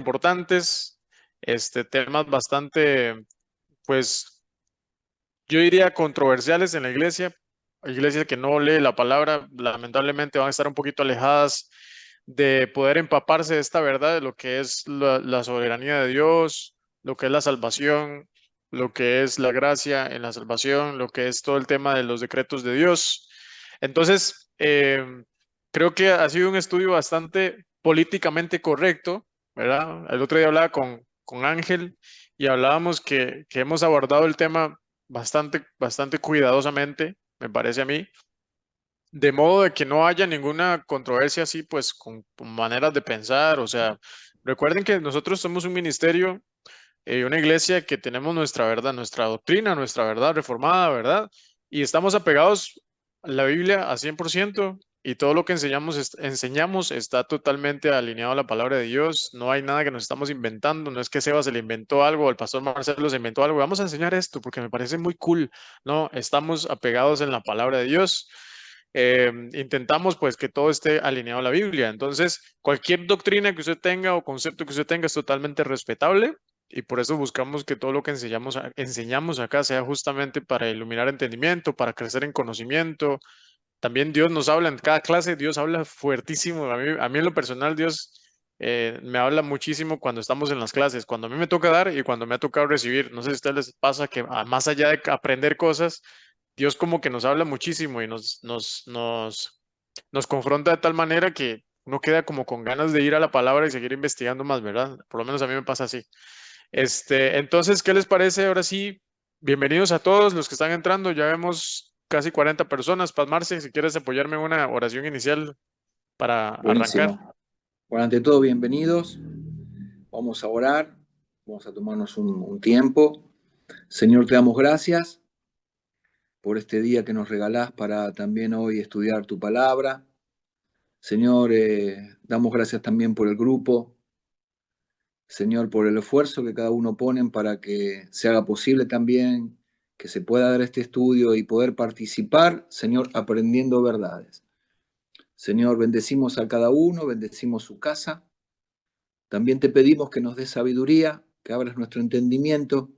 importantes, temas bastante, pues, yo diría controversiales en la iglesia. Iglesia que no lee la palabra, lamentablemente van a estar un poquito alejadas de poder empaparse de esta verdad, de lo que es la soberanía de Dios, lo que es la salvación, lo que es la gracia en la salvación, lo que es todo el tema de los decretos de Dios. Entonces, creo que ha sido un estudio bastante políticamente correcto, ¿verdad? El otro día hablaba con Ángel y hablábamos que hemos abordado el tema bastante cuidadosamente, me parece a mí, de modo de que no haya ninguna controversia así, pues, con maneras de pensar. O sea, recuerden que nosotros somos un ministerio, una iglesia que tenemos nuestra verdad, nuestra doctrina, nuestra verdad reformada, ¿verdad? Y estamos apegados a la Biblia a 100% y todo lo que enseñamos está totalmente alineado a la palabra de Dios. No hay nada que nos estamos inventando. No es que Seba se le inventó algo, o el pastor Marcelo se inventó algo. Vamos a enseñar esto porque me parece muy cool. No, estamos apegados en la palabra de Dios. Intentamos pues que todo esté alineado a la Biblia. Entonces, cualquier doctrina que usted tenga o concepto que usted tenga es totalmente respetable y por eso buscamos que todo lo que enseñamos acá sea justamente para iluminar entendimiento, para crecer en conocimiento. También Dios nos habla en cada clase, Dios habla fuertísimo. A mí en lo personal, Dios me habla muchísimo cuando estamos en las clases, cuando a mí me toca dar y cuando me ha tocado recibir. No sé si a ustedes les pasa que más allá de aprender cosas, Dios como que nos habla muchísimo y nos confronta de tal manera que uno queda como con ganas de ir a la palabra y seguir investigando más, ¿verdad? Por lo menos a mí me pasa así. Entonces, ¿qué les parece? Ahora sí, bienvenidos a todos los que están entrando. Ya vemos casi 40 personas. Paz Marce, si quieres apoyarme en una oración inicial para arrancar. Buenísimo. Bueno, ante todo, bienvenidos. Vamos a orar, vamos a tomarnos un tiempo. Señor, te damos gracias por este día que nos regalás para también hoy estudiar tu palabra. Señor, damos gracias también por el grupo. Señor, por el esfuerzo que cada uno pone para que se haga posible también que se pueda dar este estudio y poder participar, Señor, aprendiendo verdades. Señor, bendecimos a cada uno, bendecimos su casa. También te pedimos que nos des sabiduría, que abras nuestro entendimiento,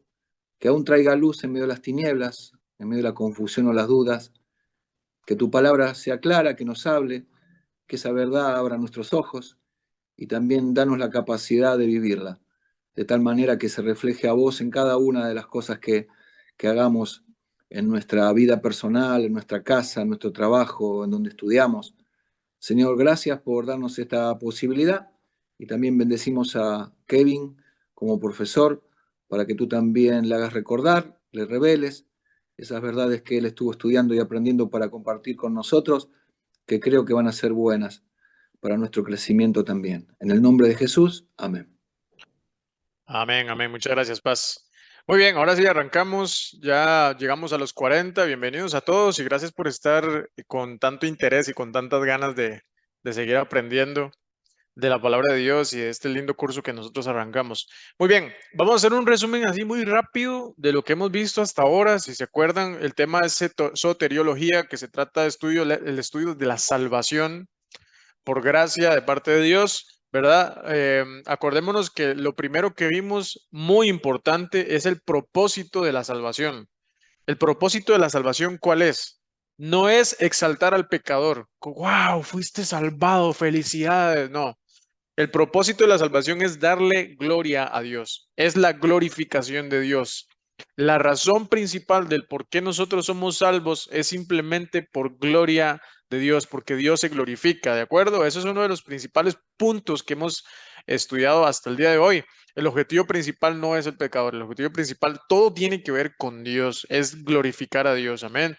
que aún traiga luz en medio de las tinieblas, en medio de la confusión o las dudas, que tu palabra sea clara, que nos hable, que esa verdad abra nuestros ojos y también danos la capacidad de vivirla, de tal manera que se refleje a vos en cada una de las cosas que hagamos en nuestra vida personal, en nuestra casa, en nuestro trabajo, en donde estudiamos. Señor, gracias por darnos esta posibilidad y también bendecimos a Kevin como profesor para que tú también le hagas recordar, le reveles esas verdades que él estuvo estudiando y aprendiendo para compartir con nosotros, que creo que van a ser buenas para nuestro crecimiento también. En el nombre de Jesús, amén. Amén, amén. Muchas gracias, Paz. Muy bien, ahora sí arrancamos. Ya llegamos a los 40. Bienvenidos a todos y gracias por estar con tanto interés y con tantas ganas de seguir aprendiendo de la palabra de Dios y de este lindo curso que nosotros arrancamos. Muy bien, vamos a hacer un resumen así muy rápido de lo que hemos visto hasta ahora. Si se acuerdan, el tema es soteriología, que se trata de el estudio de la salvación por gracia de parte de Dios, ¿verdad? Acordémonos que lo primero que vimos, muy importante, es el propósito de la salvación. El propósito de la salvación, ¿cuál es? No es exaltar al pecador. ¡Wow! Fuiste salvado, felicidades. No, el propósito de la salvación es darle gloria a Dios, es la glorificación de Dios. La razón principal del por qué nosotros somos salvos es simplemente por gloria de Dios, porque Dios se glorifica, ¿de acuerdo? Eso es uno de los principales puntos que hemos estudiado hasta el día de hoy. El objetivo principal no es el pecador, el objetivo principal, todo tiene que ver con Dios, es glorificar a Dios, amén.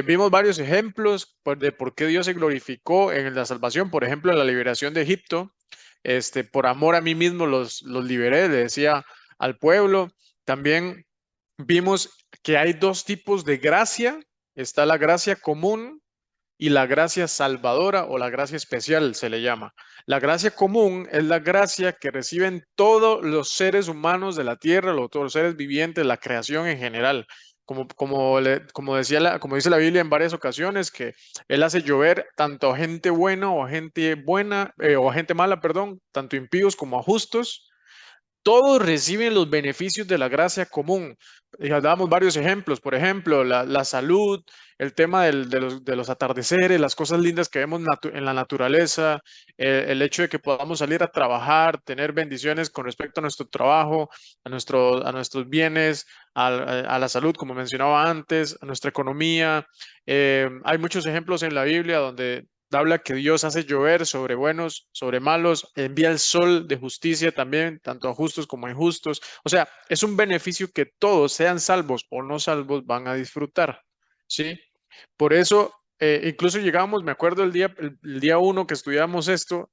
Vimos varios ejemplos pues, de por qué Dios se glorificó en la salvación, por ejemplo, en la liberación de Egipto. Por amor a mí mismo los liberé, le decía al pueblo. También vimos que hay dos tipos de gracia. Está la gracia común y la gracia salvadora o la gracia especial se le llama. La gracia común es la gracia que reciben todos los seres humanos de la tierra, todos los seres vivientes, la creación en general. como dice la Biblia en varias ocasiones, que Él hace llover tanto a gente buena o a gente buena, o a gente mala, perdón, tanto impíos como a justos. Todos reciben los beneficios de la gracia común. Y damos varios ejemplos, por ejemplo, la salud, el tema de los atardeceres, las cosas lindas que vemos en la naturaleza, el hecho de que podamos salir a trabajar, tener bendiciones con respecto a nuestro trabajo, a nuestros bienes, a la salud, como mencionaba antes, a nuestra economía. Hay muchos ejemplos en la Biblia donde habla que Dios hace llover sobre buenos, sobre malos, envía el sol de justicia también, tanto a justos como a injustos. O sea, es un beneficio que todos, sean salvos o no salvos, van a disfrutar, ¿sí? Por eso, incluso llegamos, me acuerdo el día uno que estudiamos esto,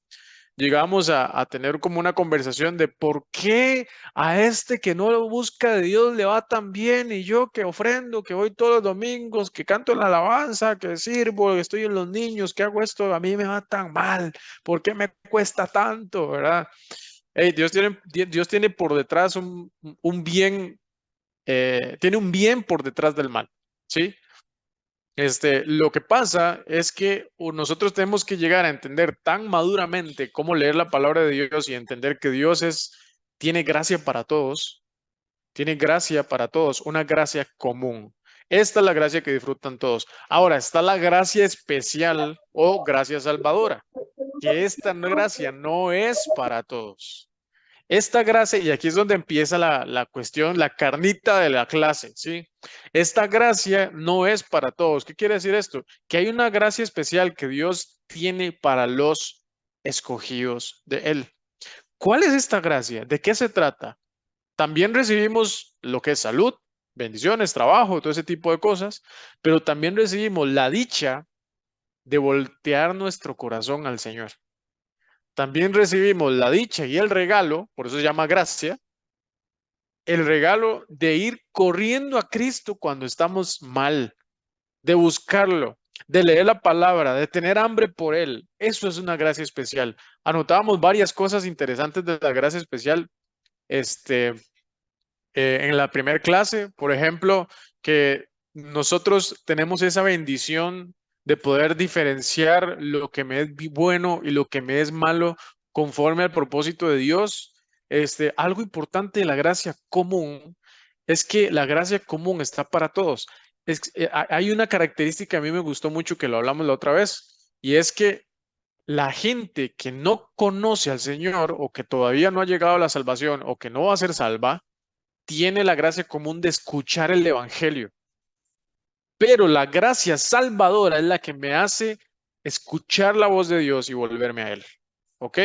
llegamos a tener como una conversación de por qué a este que no lo busca de Dios le va tan bien y yo que ofrendo, que voy todos los domingos, que canto en la alabanza, que sirvo, que estoy en los niños, que hago esto, a mí me va tan mal, ¿por qué me cuesta tanto, verdad? Hey, Dios tiene por detrás un bien, tiene un bien por detrás del mal, ¿sí? Lo que pasa es que nosotros tenemos que llegar a entender tan maduramente cómo leer la palabra de Dios y entender que tiene gracia para todos, tiene gracia para todos, una gracia común. Esta es la gracia que disfrutan todos. Ahora está la gracia especial o gracia salvadora, que esta gracia no es para todos. Esta gracia, y aquí es donde empieza la cuestión, la carnita de la clase, ¿sí? Esta gracia no es para todos. ¿Qué quiere decir esto? Que hay una gracia especial que Dios tiene para los escogidos de Él. ¿Cuál es esta gracia? ¿De qué se trata? También recibimos lo que es salud, bendiciones, trabajo, todo ese tipo de cosas, pero también recibimos la dicha de voltear nuestro corazón al Señor. También recibimos la dicha y el regalo, por eso se llama gracia, el regalo de ir corriendo a Cristo cuando estamos mal, de buscarlo, de leer la palabra, de tener hambre por Él. Eso es una gracia especial. Anotábamos varias cosas interesantes de la gracia especial este, en la primera clase, por ejemplo, que nosotros tenemos esa bendición de poder diferenciar lo que me es bueno y lo que me es malo conforme al propósito de Dios. Algo importante de la gracia común es que la gracia común está para todos. Hay una característica que a mí me gustó mucho que lo hablamos la otra vez, y es que la gente que no conoce al Señor o que todavía no ha llegado a la salvación o que no va a ser salva, tiene la gracia común de escuchar el Evangelio, pero la gracia salvadora es la que me hace escuchar la voz de Dios y volverme a Él. ¿Ok?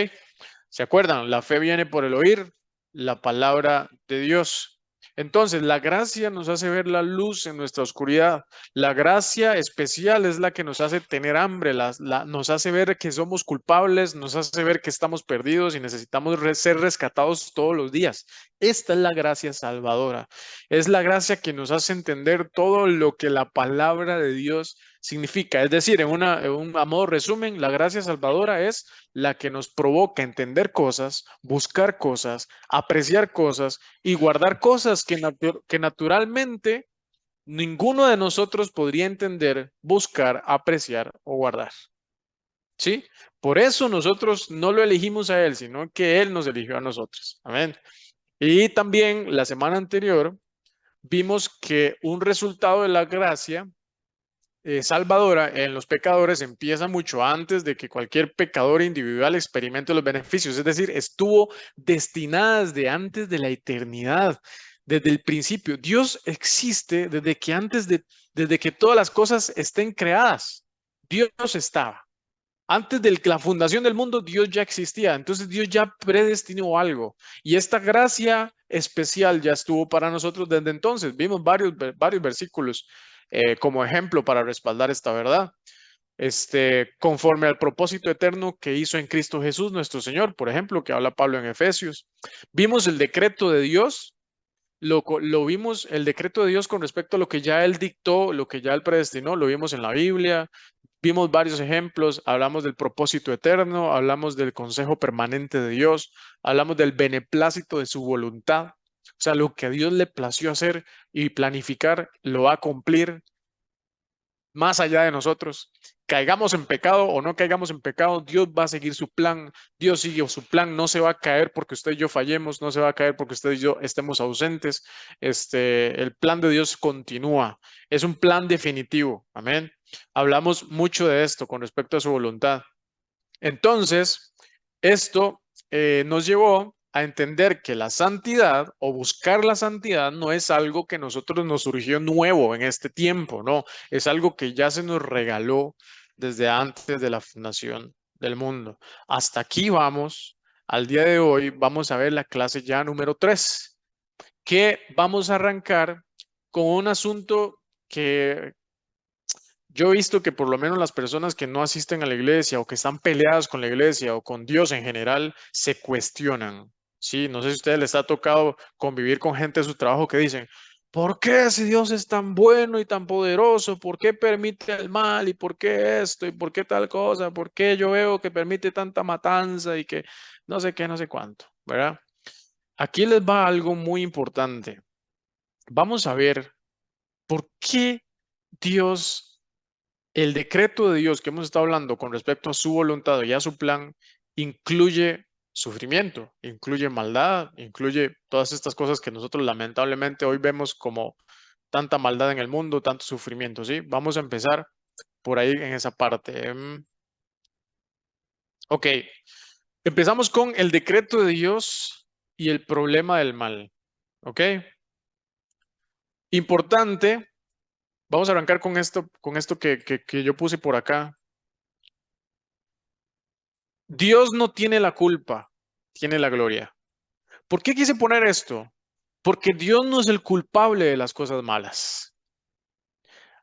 ¿Se acuerdan? La fe viene por el oír la palabra de Dios. Entonces, la gracia nos hace ver la luz en nuestra oscuridad. La gracia especial es la que nos hace tener hambre, nos hace ver que somos culpables, nos hace ver que estamos perdidos y necesitamos ser rescatados todos los días. Esta es la gracia salvadora. Es la gracia que nos hace entender todo lo que la palabra de Dios significa. Es decir, a modo resumen, la gracia salvadora es la que nos provoca entender cosas, buscar cosas, apreciar cosas y guardar cosas que naturalmente ninguno de nosotros podría entender, buscar, apreciar o guardar. ¿Sí? Por eso nosotros no lo elegimos a Él, sino que Él nos eligió a nosotros. Amén. Y también la semana anterior vimos que un resultado de la gracia salvadora en los pecadores empieza mucho antes de que cualquier pecador individual experimente los beneficios, es decir, estuvo destinada desde antes de la eternidad, desde el principio. Dios existe desde que todas las cosas estén creadas. Dios estaba. Antes de la fundación del mundo, Dios ya existía. Entonces Dios ya predestinó algo. Y esta gracia especial ya estuvo para nosotros desde entonces. Vimos varios versículos como ejemplo para respaldar esta verdad. Conforme al propósito eterno que hizo en Cristo Jesús, nuestro Señor, por ejemplo, que habla Pablo en Efesios. Vimos el decreto de Dios. Lo vimos, el decreto de Dios con respecto a lo que ya Él dictó, lo que ya Él predestinó, lo vimos en la Biblia. Vimos varios ejemplos, hablamos del propósito eterno, hablamos del consejo permanente de Dios, hablamos del beneplácito de su voluntad. O sea, lo que a Dios le plació hacer y planificar, lo va a cumplir más allá de nosotros. Caigamos en pecado o no caigamos en pecado, Dios va a seguir su plan. Dios sigue su plan, no se va a caer porque usted y yo fallemos, no se va a caer porque usted y yo estemos ausentes. El plan de Dios continúa. Es un plan definitivo. Amén. Hablamos mucho de esto con respecto a su voluntad. Entonces, esto nos llevó a entender que la santidad o buscar la santidad no es algo que nosotros nos surgió nuevo en este tiempo, no, es algo que ya se nos regaló desde antes de la fundación del mundo. Hasta aquí vamos. Al día de hoy vamos a ver la clase ya número 3, que vamos a arrancar con un asunto que yo he visto que por lo menos las personas que no asisten a la iglesia o que están peleadas con la iglesia o con Dios en general se cuestionan. Sí, no sé si a ustedes les ha tocado convivir con gente de su trabajo que dicen, ¿por qué si Dios es tan bueno y tan poderoso? ¿Por qué permite el mal? ¿Y por qué esto? ¿Y por qué tal cosa? ¿Por qué yo veo que permite tanta matanza y que no sé qué, no sé cuánto? ¿Verdad? Aquí les va algo muy importante. Vamos a ver por qué Dios, el decreto de Dios que hemos estado hablando con respecto a su voluntad y a su plan, incluye sufrimiento, incluye maldad, incluye todas estas cosas que nosotros lamentablemente hoy vemos como tanta maldad en el mundo, tanto sufrimiento, ¿sí? Vamos a empezar por ahí en esa parte. Ok, empezamos con el decreto de Dios y el problema del mal. ¿Ok? Importante, vamos a arrancar con esto que yo puse por acá. Dios no tiene la culpa, tiene la gloria. ¿Por qué quise poner esto? Porque Dios no es el culpable de las cosas malas.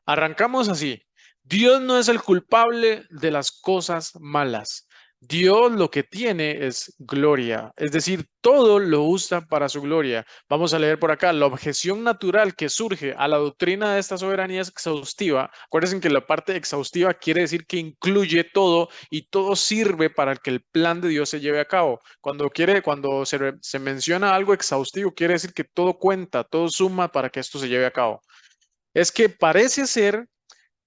Arrancamos así. Dios no es el culpable de las cosas malas. Dios lo que tiene es gloria, es decir, todo lo usa para su gloria. Vamos a leer por acá, la objeción natural que surge a la doctrina de esta soberanía es exhaustiva. Acuérdense que la parte exhaustiva quiere decir que incluye todo y todo sirve para que el plan de Dios se lleve a cabo. Cuando se menciona algo exhaustivo, quiere decir que todo cuenta, todo suma para que esto se lleve a cabo. Es que parece ser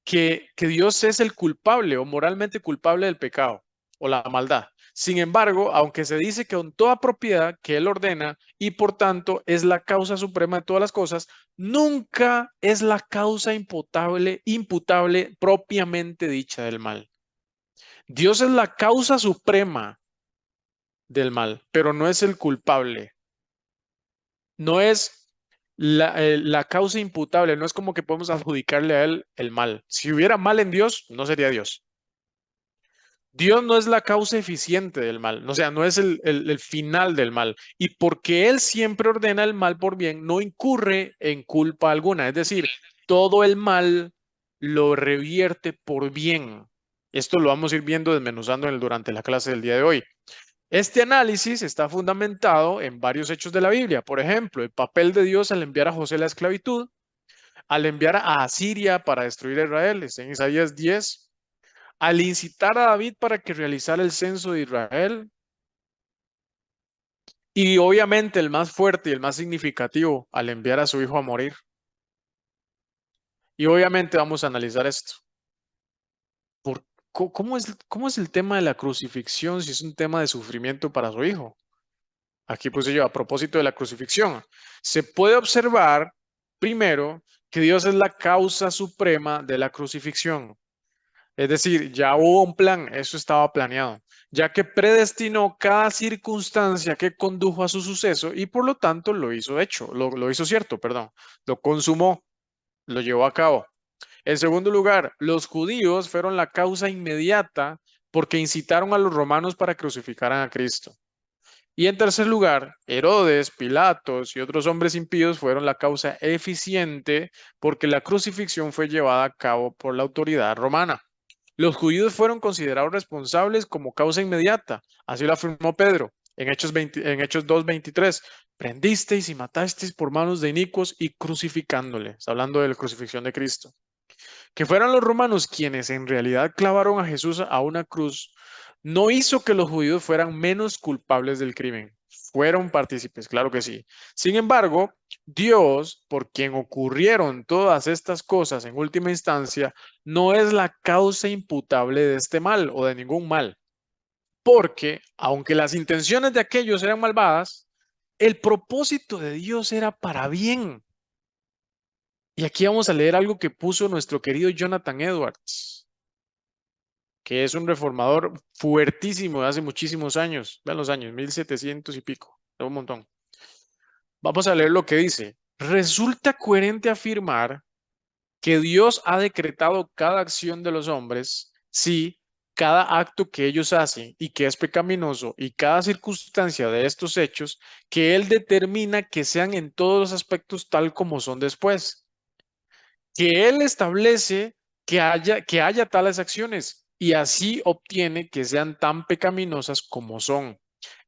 que Dios es el culpable o moralmente culpable del pecado o la maldad. Sin embargo, aunque se dice que con toda propiedad que Él ordena y por tanto es la causa suprema de todas las cosas, nunca es la causa imputable propiamente dicha del mal. Dios es la causa suprema del mal, pero no es el culpable. No es la causa imputable, no es como que podemos adjudicarle a Él el mal. Si hubiera mal en Dios, no sería Dios. Dios no es la causa eficiente del mal, o sea, no es el final del mal. Y porque Él siempre ordena el mal por bien, no incurre en culpa alguna. Es decir, todo el mal lo revierte por bien. Esto lo vamos a ir viendo desmenuzando durante la clase del día de hoy. Este análisis está fundamentado en varios hechos de la Biblia. Por ejemplo, el papel de Dios al enviar a José a la esclavitud, al enviar a Asiria para destruir a Israel, está en Isaías 10, al incitar a David para que realizara el censo de Israel y obviamente el más fuerte y el más significativo al enviar a su hijo a morir. Y obviamente vamos a analizar esto. ¿Cómo es el tema de la crucifixión si es un tema de sufrimiento para su hijo? Aquí puse yo a propósito de la crucifixión. Se puede observar primero que Dios es la causa suprema de la crucifixión. Es decir, ya hubo un plan, eso estaba planeado, ya que predestinó cada circunstancia que condujo a su suceso y por lo tanto lo hizo lo hizo cierto, perdón, lo consumó, lo llevó a cabo. En segundo lugar, los judíos fueron la causa inmediata porque incitaron a los romanos para crucificaran a Cristo. Y en tercer lugar, Herodes, Pilatos y otros hombres impíos fueron la causa eficiente porque la crucifixión fue llevada a cabo por la autoridad romana. Los judíos fueron considerados responsables como causa inmediata, así lo afirmó Pedro en Hechos 2:23. Prendisteis y matasteis por manos de inicuos y crucificándole. Está hablando de la crucifixión de Cristo. Que fueran los romanos quienes en realidad clavaron a Jesús a una cruz, no hizo que los judíos fueran menos culpables del crimen. Fueron partícipes, claro que sí. Sin embargo, Dios, por quien ocurrieron todas estas cosas en última instancia, no es la causa imputable de este mal o de ningún mal, porque aunque las intenciones de aquellos eran malvadas, el propósito de Dios era para bien. Y aquí vamos a leer algo que puso nuestro querido Jonathan Edwards, que es un reformador fuertísimo de hace muchísimos años. Vean los años, 1700 y pico, es un montón. Vamos a leer lo que dice. Resulta coherente afirmar que Dios ha decretado cada acción de los hombres si cada acto que ellos hacen y que es pecaminoso y cada circunstancia de estos hechos que Él determina que sean en todos los aspectos tal como son después, que Él establece que haya tales acciones y así obtiene que sean tan pecaminosas como son.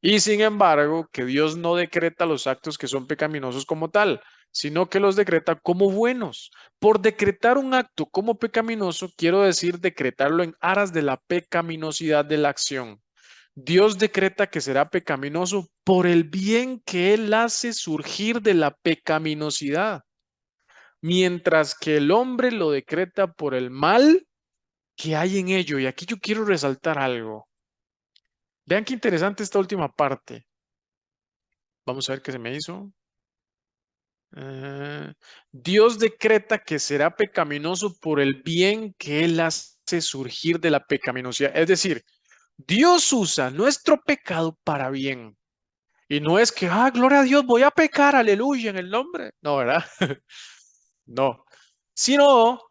Y sin embargo, que Dios no decreta los actos que son pecaminosos como tal, sino que los decreta como buenos. Por decretar un acto como pecaminoso, quiero decir decretarlo en aras de la pecaminosidad de la acción. Dios decreta que será pecaminoso por el bien que Él hace surgir de la pecaminosidad, mientras que el hombre lo decreta por el mal que hay en ello. Y aquí yo quiero resaltar algo. Vean qué interesante esta última parte. Vamos a ver qué se me hizo. Eh, Dios decreta que será pecaminoso por el bien que Él hace surgir de la pecaminosidad. Es decir, Dios usa nuestro pecado para bien. Y no es que, gloria a Dios, voy a pecar, aleluya, en el nombre. No, ¿verdad? No. Sino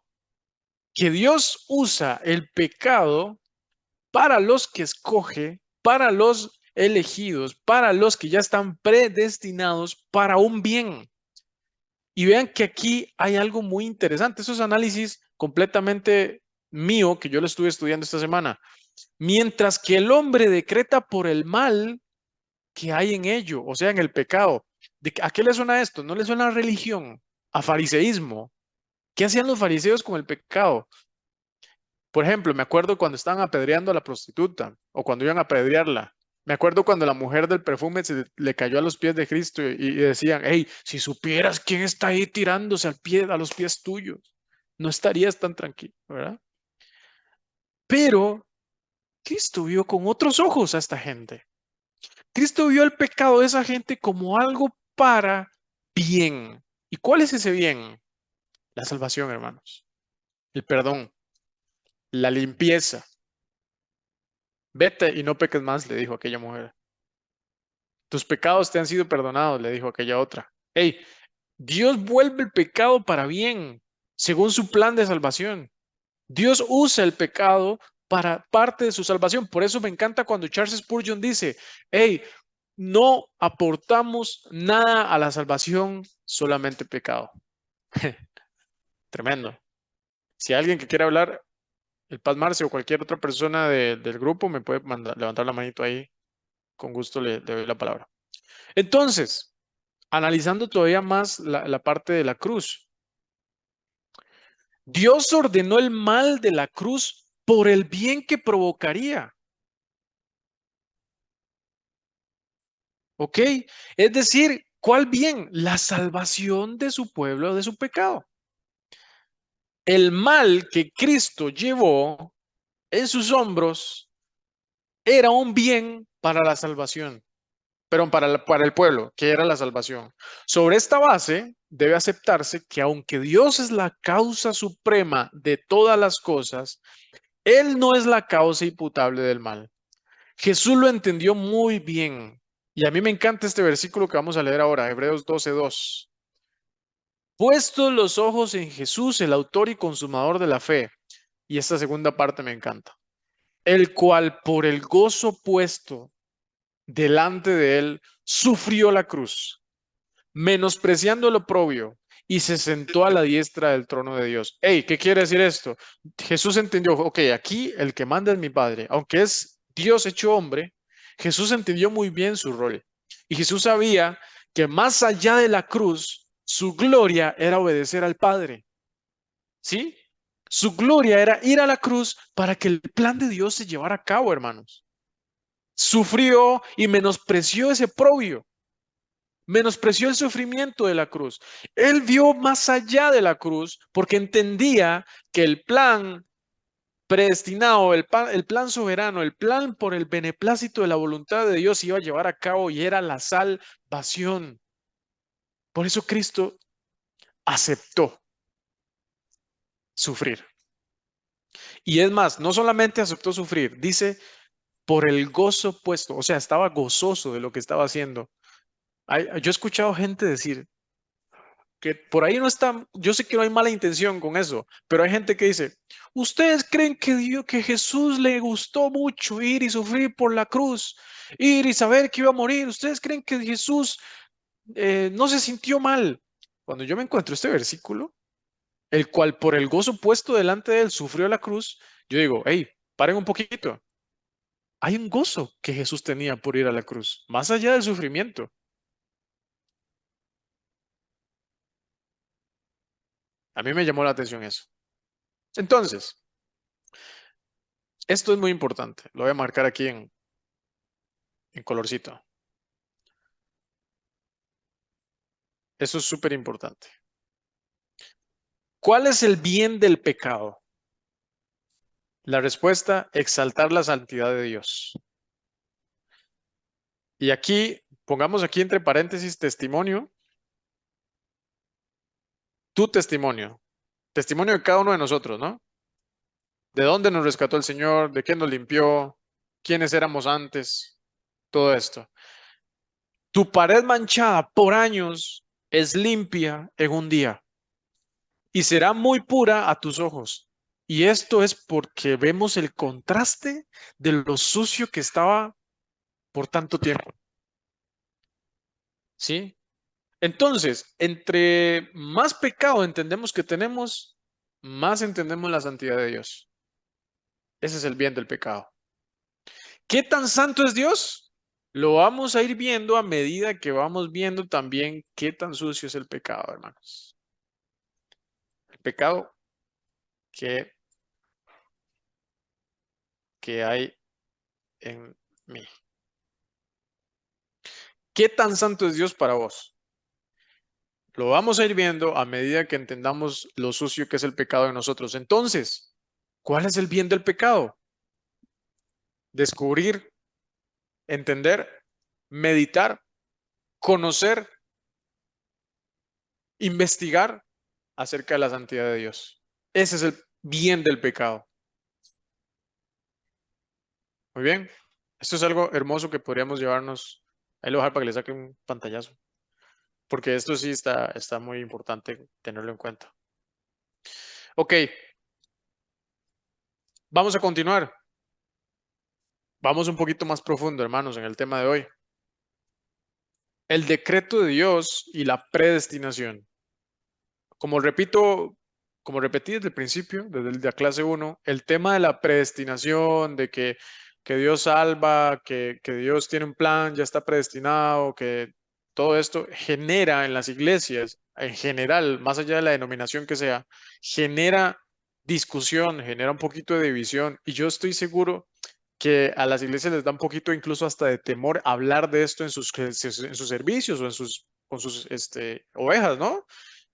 que Dios usa el pecado para los que escoge, para los elegidos, para los que ya están predestinados para un bien. Y vean que aquí hay algo muy interesante. Eso es análisis completamente mío que yo lo estuve estudiando esta semana. Mientras que el hombre decreta por el mal que hay en ello, o sea, en el pecado. ¿A qué le suena esto? ¿No le suena a religión? ¿A fariseísmo? ¿Qué hacían los fariseos con el pecado? Por ejemplo, me acuerdo cuando estaban apedreando a la prostituta o cuando iban a apedrearla. Me acuerdo cuando la mujer del perfume se le cayó a los pies de Cristo y decían, hey, si supieras quién está ahí tirándose a los pies tuyos, no estarías tan tranquilo, ¿verdad? Pero Cristo vio con otros ojos a esta gente. Cristo vio el pecado de esa gente como algo para bien. ¿Y cuál es ese bien? La salvación, hermanos. El perdón, la limpieza. Vete y no peques más, le dijo aquella mujer. Tus pecados te han sido perdonados, le dijo aquella otra. Hey, Dios vuelve el pecado para bien, según su plan de salvación. Dios usa el pecado para parte de su salvación. Por eso me encanta cuando Charles Spurgeon dice, hey, no aportamos nada a la salvación, solamente pecado. Tremendo. Si hay alguien que quiera hablar, el Paz Marce o cualquier otra persona del grupo me puede levantar la manito ahí. Con gusto le doy la palabra. Entonces, analizando todavía más la parte de la cruz. Dios ordenó el mal de la cruz por el bien que provocaría. ¿Ok? Es decir, ¿cuál bien? La salvación de su pueblo de su pecado. El mal que Cristo llevó en sus hombros era un bien para la salvación, pero para el pueblo, que era la salvación. Sobre esta base, debe aceptarse que aunque Dios es la causa suprema de todas las cosas, Él no es la causa imputable del mal. Jesús lo entendió muy bien. Y a mí me encanta este versículo que vamos a leer ahora, Hebreos 12:2. Puestos los ojos en Jesús, el autor y consumador de la fe. Y esta segunda parte me encanta. El cual por el gozo puesto delante de él sufrió la cruz, menospreciando el oprobio, y se sentó a la diestra del trono de Dios. Hey, ¿qué quiere decir esto? Jesús entendió, ok, aquí el que manda es mi Padre, aunque es Dios hecho hombre, Jesús entendió muy bien su rol. Y Jesús sabía que más allá de la cruz, su gloria era obedecer al Padre. ¿Sí? Su gloria era ir a la cruz para que el plan de Dios se llevara a cabo, hermanos. sufrió y menospreció ese oprobio, menospreció el sufrimiento de la cruz. Él vio más allá de la cruz porque entendía que el plan predestinado, el plan soberano, el plan por el beneplácito de la voluntad de Dios se iba a llevar a cabo y era la salvación. Por eso Cristo aceptó sufrir. Y es más, no solamente aceptó sufrir, dice por el gozo puesto, o sea, estaba gozoso de lo que estaba haciendo. Yo he escuchado gente decir que por ahí no está, yo sé que no hay mala intención con eso, pero hay gente que dice, ¿ustedes creen que Dios, que Jesús le gustó mucho ir y sufrir por la cruz, ir y saber que iba a morir? ¿Ustedes creen que Jesús no se sintió mal? Cuando yo me encuentro este versículo, el cual por el gozo puesto delante de él sufrió la cruz, yo digo, hey, paren un poquito. Hay un gozo que Jesús tenía por ir a la cruz, más allá del sufrimiento. A mí me llamó la atención eso. Entonces, esto es muy importante. Lo voy a marcar aquí en colorcito. Eso es súper importante. ¿Cuál es el bien del pecado? La respuesta, exaltar la santidad de Dios. Y aquí, pongamos aquí entre paréntesis testimonio, tu testimonio, testimonio de cada uno de nosotros, ¿no? ¿De dónde nos rescató el Señor? ¿De qué nos limpió? ¿Quiénes éramos antes? Todo esto. Tu pared manchada por años es limpia en un día y será muy pura a tus ojos. Y esto es porque vemos el contraste de lo sucio que estaba por tanto tiempo. ¿Sí? Entonces, entre más pecado entendemos que tenemos, más entendemos la santidad de Dios. Ese es el bien del pecado. ¿Qué tan santo es Dios? Lo vamos a ir viendo a medida que vamos viendo también qué tan sucio es el pecado, hermanos. El pecado que, que hay en mí. ¿Qué tan santo es Dios para vos? Lo vamos a ir viendo a medida que entendamos lo sucio que es el pecado en nosotros. Entonces, ¿cuál es el bien del pecado? Descubrir, entender, meditar, conocer, investigar acerca de la santidad de Dios. Ese es el bien del pecado. Muy bien. Esto es algo hermoso que podríamos llevarnos. Ahí lo voy a dejar para que le saque un pantallazo. Porque esto sí está muy importante tenerlo en cuenta. Ok, vamos a continuar. Vamos un poquito más profundo, hermanos, en el tema de hoy. El decreto de Dios y la predestinación. Como repito, como repetí desde el principio, desde la clase 1, el tema de la predestinación, de que Dios salva, que Dios tiene un plan, ya está predestinado, que todo esto genera en las iglesias, en general, más allá de la denominación que sea, genera discusión, genera un poquito de división. Y yo estoy seguro que a las iglesias les da un poquito incluso hasta de temor hablar de esto en sus servicios o con sus ovejas, ¿no?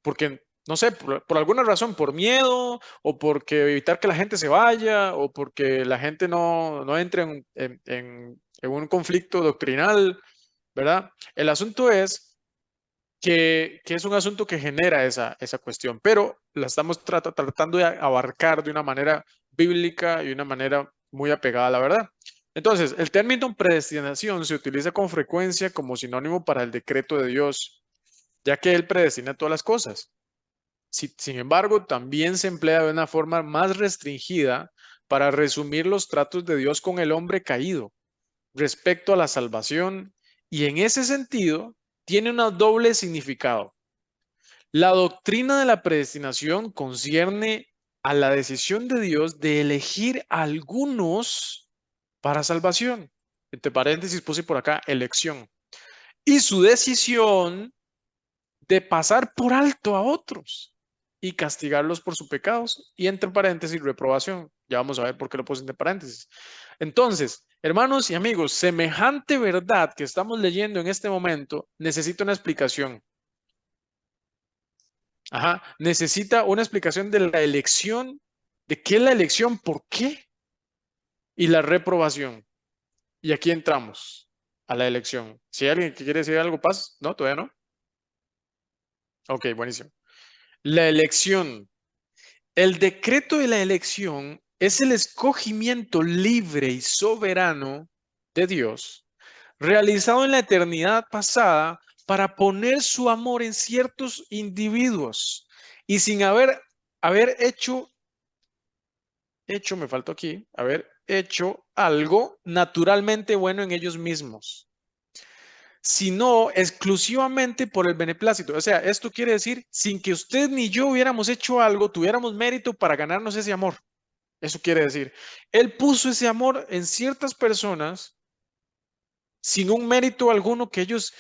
Porque, no sé, por alguna razón, por miedo o porque evitar que la gente se vaya o porque la gente no entre en un conflicto doctrinal, ¿verdad? El asunto es que es un asunto que genera esa cuestión, pero la estamos tratando de abarcar de una manera bíblica y de una manera muy apegada a la verdad. Entonces, el término predestinación se utiliza con frecuencia como sinónimo para el decreto de Dios, ya que Él predestina todas las cosas. Sin embargo, también se emplea de una forma más restringida para resumir los tratos de Dios con el hombre caído respecto a la salvación y en ese sentido tiene un doble significado. La doctrina de la predestinación concierne a la decisión de Dios de elegir a algunos para salvación. Entre paréntesis puse por acá elección. Y su decisión de pasar por alto a otros y castigarlos por sus pecados. Y entre paréntesis reprobación. Ya vamos a ver por qué lo puse entre paréntesis. Entonces, hermanos y amigos, semejante verdad que estamos leyendo en este momento necesita una explicación. Ajá, necesita una explicación de la elección, de qué es la elección, por qué, y la reprobación. Y aquí entramos a la elección. Si hay alguien que quiere decir algo, paz, ¿no? Todavía no. Ok, buenísimo. La elección. El decreto de la elección es el escogimiento libre y soberano de Dios, realizado en la eternidad pasada para poner su amor en ciertos individuos y sin haber hecho, me faltó aquí, haber hecho algo naturalmente bueno en ellos mismos, sino exclusivamente por el beneplácito. O sea, esto quiere decir, sin que usted ni yo hubiéramos hecho algo, tuviéramos mérito para ganarnos ese amor. Eso quiere decir, Él puso ese amor en ciertas personas sin un mérito alguno que Dios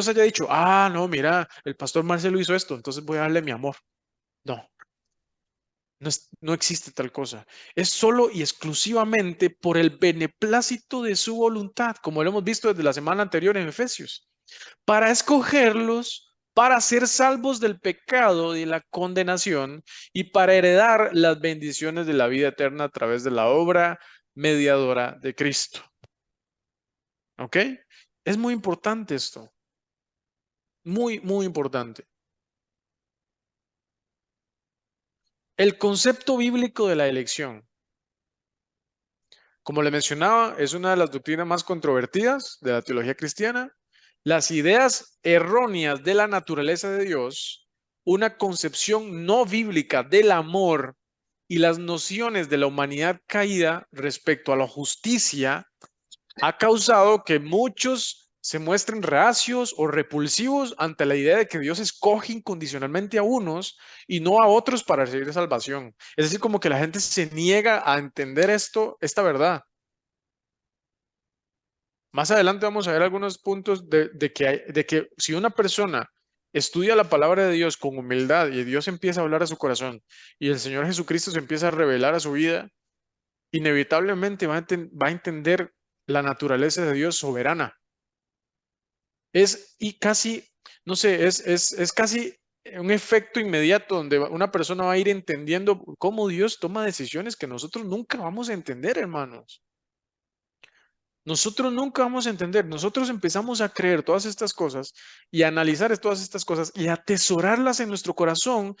haya dicho, ah, no, mira, el pastor Marcelo hizo esto, entonces voy a darle mi amor. No, no existe tal cosa. Es solo y exclusivamente por el beneplácito de su voluntad, como lo hemos visto desde la semana anterior en Efesios, para escogerlos, para ser salvos del pecado y la condenación y para heredar las bendiciones de la vida eterna a través de la obra mediadora de Cristo. ¿Ok? Es muy importante esto, muy, muy importante. El concepto bíblico de la elección. Como le mencionaba, es una de las doctrinas más controvertidas de la teología cristiana. Las ideas erróneas de la naturaleza de Dios, una concepción no bíblica del amor y las nociones de la humanidad caída respecto a la justicia ha causado que muchos se muestren reacios o repulsivos ante la idea de que Dios escoge incondicionalmente a unos y no a otros para recibir salvación. Es decir, como que la gente se niega a entender esta verdad. Más adelante vamos a ver algunos puntos de que si una persona estudia la palabra de Dios con humildad y Dios empieza a hablar a su corazón y el Señor Jesucristo se empieza a revelar a su vida, inevitablemente va a entender la naturaleza de Dios soberana. Y casi, no sé, es casi un efecto inmediato donde una persona va a ir entendiendo cómo Dios toma decisiones que nosotros nunca vamos a entender, hermanos. Nosotros nunca vamos a entender. Nosotros empezamos a creer todas estas cosas y a analizar todas estas cosas y a atesorarlas en nuestro corazón,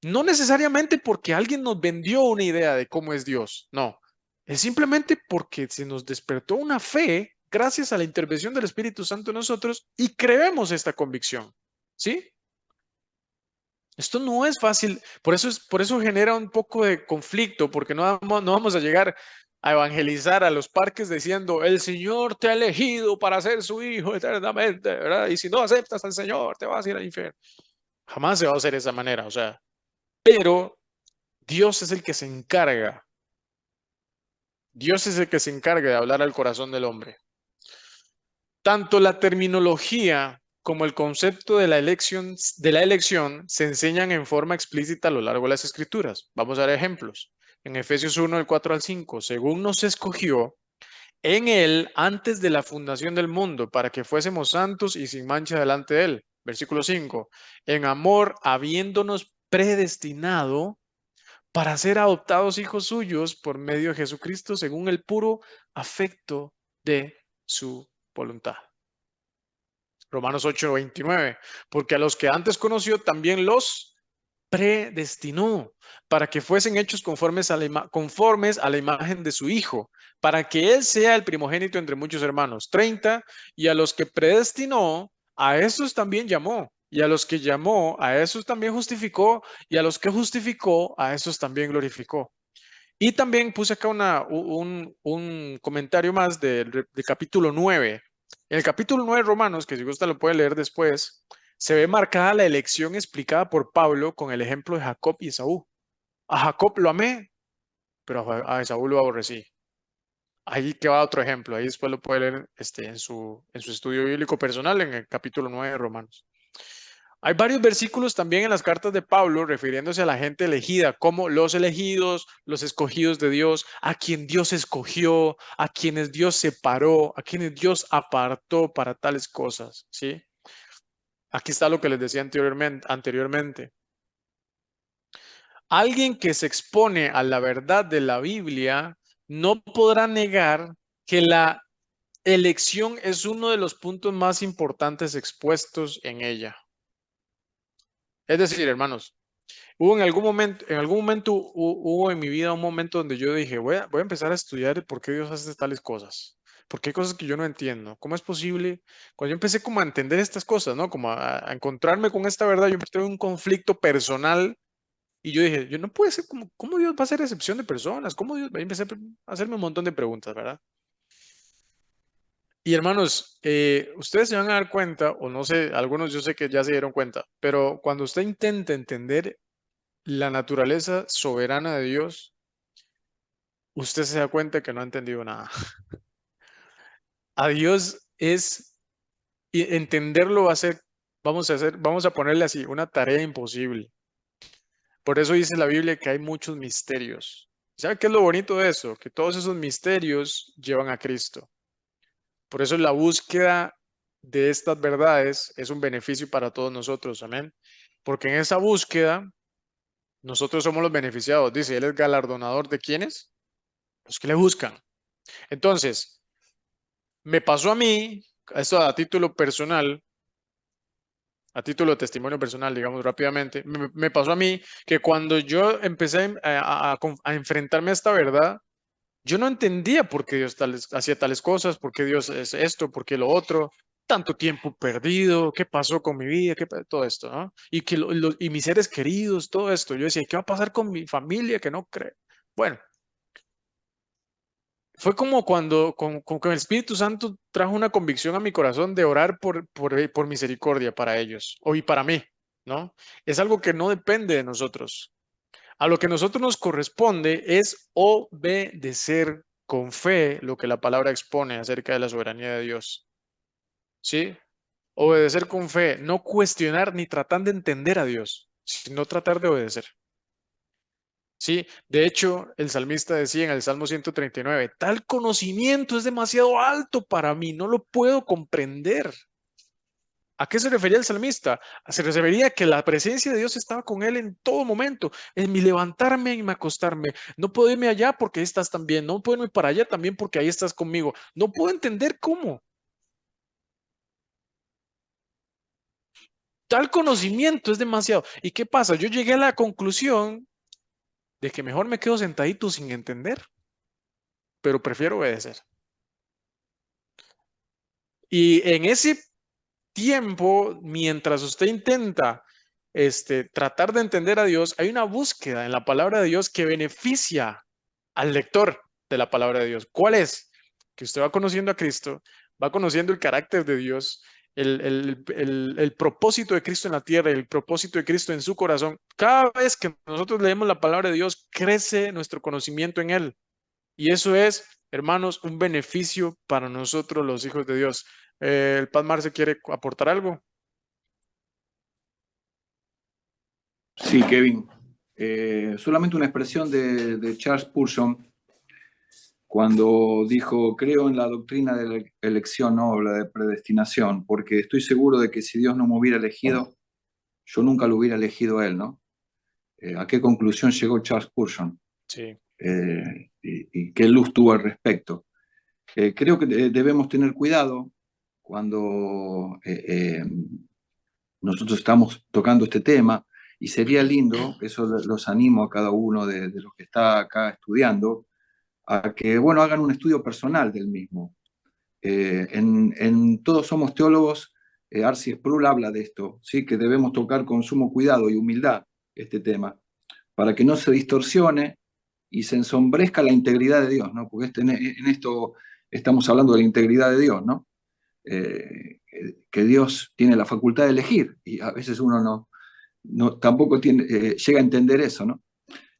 no necesariamente porque alguien nos vendió una idea de cómo es Dios, no. Es simplemente porque se nos despertó una fe gracias a la intervención del Espíritu Santo en nosotros y creemos esta convicción. ¿Sí? Esto no es fácil, por eso genera un poco de conflicto, porque no vamos a llegar a evangelizar a los parques diciendo, el Señor te ha elegido para ser su hijo eternamente, ¿verdad? Y si no aceptas al Señor, te vas a ir al infierno. Jamás se va a hacer de esa manera, o sea, pero Dios es el que se encarga, Dios es el que se encarga de hablar al corazón del hombre. Tanto la terminología como el concepto de la elección se enseñan en forma explícita a lo largo de las escrituras. Vamos a ver ejemplos. En Efesios 1, del 4 al 5, según nos escogió en él antes de la fundación del mundo, para que fuésemos santos y sin mancha delante de él. Versículo 5, en amor, habiéndonos predestinado para ser adoptados hijos suyos por medio de Jesucristo, según el puro afecto de su voluntad. Romanos 8:29, porque a los que antes conoció también los predestinó para que fuesen hechos conformes a la imagen de su Hijo, para que Él sea el primogénito entre muchos hermanos. 30, y a los que predestinó, a esos también llamó, y a los que llamó, a esos también justificó, y a los que justificó, a esos también glorificó. Y también puse acá un comentario más del capítulo 9. En el capítulo 9 de Romanos, que si gusta lo puede leer después, se ve marcada la elección explicada por Pablo con el ejemplo de Jacob y Esaú. A Jacob lo amé, pero a Esaú lo aborrecí. Ahí que va otro ejemplo. Ahí después lo puede leer en su estudio bíblico personal en el capítulo 9 de Romanos. Hay varios versículos también en las cartas de Pablo refiriéndose a la gente elegida, como los elegidos, los escogidos de Dios, a quien Dios escogió, a quienes Dios separó, a quienes Dios apartó para tales cosas, ¿sí? Aquí está lo que les decía anteriormente. Alguien que se expone a la verdad de la Biblia no podrá negar que la elección es uno de los puntos más importantes expuestos en ella. Es decir, hermanos, hubo en algún momento hubo en mi vida un momento donde yo dije, voy a empezar a estudiar por qué Dios hace tales cosas. Porque hay cosas que yo no entiendo. ¿Cómo es posible? Cuando yo empecé como a entender estas cosas, ¿no? Como a encontrarme con esta verdad, yo empecé a tener un conflicto personal y yo dije, yo no puede ser como, ¿cómo Dios va a hacer excepción de personas? ¿Cómo Dios? Y empecé a hacerme un montón de preguntas, ¿verdad? Y hermanos, ustedes se van a dar cuenta, o no sé, algunos yo sé que ya se dieron cuenta, pero cuando usted intenta entender la naturaleza soberana de Dios, usted se da cuenta que no ha entendido nada. A Dios es, y entenderlo va a ser, vamos a ponerle así, una tarea imposible. Por eso dice la Biblia que hay muchos misterios. ¿Sabe qué es lo bonito de eso? Que todos esos misterios llevan a Cristo. Por eso la búsqueda de estas verdades es un beneficio para todos nosotros. Amén. Porque en esa búsqueda nosotros somos los beneficiados. Dice, Él es galardonador de quienes, los que le buscan. Entonces, me pasó a mí, esto a título personal, a título de testimonio personal, digamos rápidamente, me pasó a mí que cuando yo empecé a enfrentarme a esta verdad, yo no entendía por qué Dios hacía tales cosas, por qué Dios es esto, por qué lo otro, tanto tiempo perdido, qué pasó con mi vida, todo esto, ¿no? Y, y mis seres queridos, todo esto. Yo decía, ¿qué va a pasar con mi familia que no cree? Bueno, fue como cuando con el Espíritu Santo trajo una convicción a mi corazón de orar por misericordia para ellos o y para mí, ¿no? Es algo que no depende de nosotros. A lo que a nosotros nos corresponde es obedecer con fe lo que la palabra expone acerca de la soberanía de Dios. ¿Sí? Obedecer con fe, no cuestionar ni tratar de entender a Dios, sino tratar de obedecer. Sí, de hecho, el salmista decía en el Salmo 139, tal conocimiento es demasiado alto para mí, no lo puedo comprender. ¿A qué se refería el salmista? Se refería a que la presencia de Dios estaba con él en todo momento, en mi levantarme y mi acostarme. No puedo irme allá porque ahí estás también, no puedo irme para allá también porque ahí estás conmigo. No puedo entender cómo. Tal conocimiento es demasiado. ¿Y qué pasa? Yo llegué a la conclusión de que mejor me quedo sentadito sin entender, pero prefiero obedecer. Y en ese tiempo, mientras usted intenta tratar de entender a Dios, hay una búsqueda en la palabra de Dios que beneficia al lector de la palabra de Dios. ¿Cuál es? Que usted va conociendo a Cristo, va conociendo el carácter de Dios, el propósito de Cristo en la tierra, el propósito de Cristo en su corazón. Cada vez que nosotros leemos la palabra de Dios, crece nuestro conocimiento en Él. Y eso es, hermanos, un beneficio para nosotros los hijos de Dios. ¿El Paz Marce quiere aportar algo? Sí, Kevin. Solamente una expresión de Charles Spurgeon cuando dijo, creo en la doctrina de la elección, no la de predestinación, porque estoy seguro de que si Dios no me hubiera elegido, yo nunca lo hubiera elegido a él, ¿no? ¿A qué conclusión llegó Charles Spurgeon? Sí, Y qué luz tuvo al respecto. Creo que debemos tener cuidado cuando nosotros estamos tocando este tema y sería lindo, eso los animo a cada uno de los que está acá estudiando, a que, bueno, hagan un estudio personal del mismo. En Todos Somos Teólogos, Arcis Sproul habla de esto, ¿sí? Que debemos tocar con sumo cuidado y humildad este tema, para que no se distorsione y se ensombrezca la integridad de Dios, ¿no? Porque en esto estamos hablando de la integridad de Dios, ¿no? Que Dios tiene la facultad de elegir y a veces uno tampoco llega a entender eso, ¿no?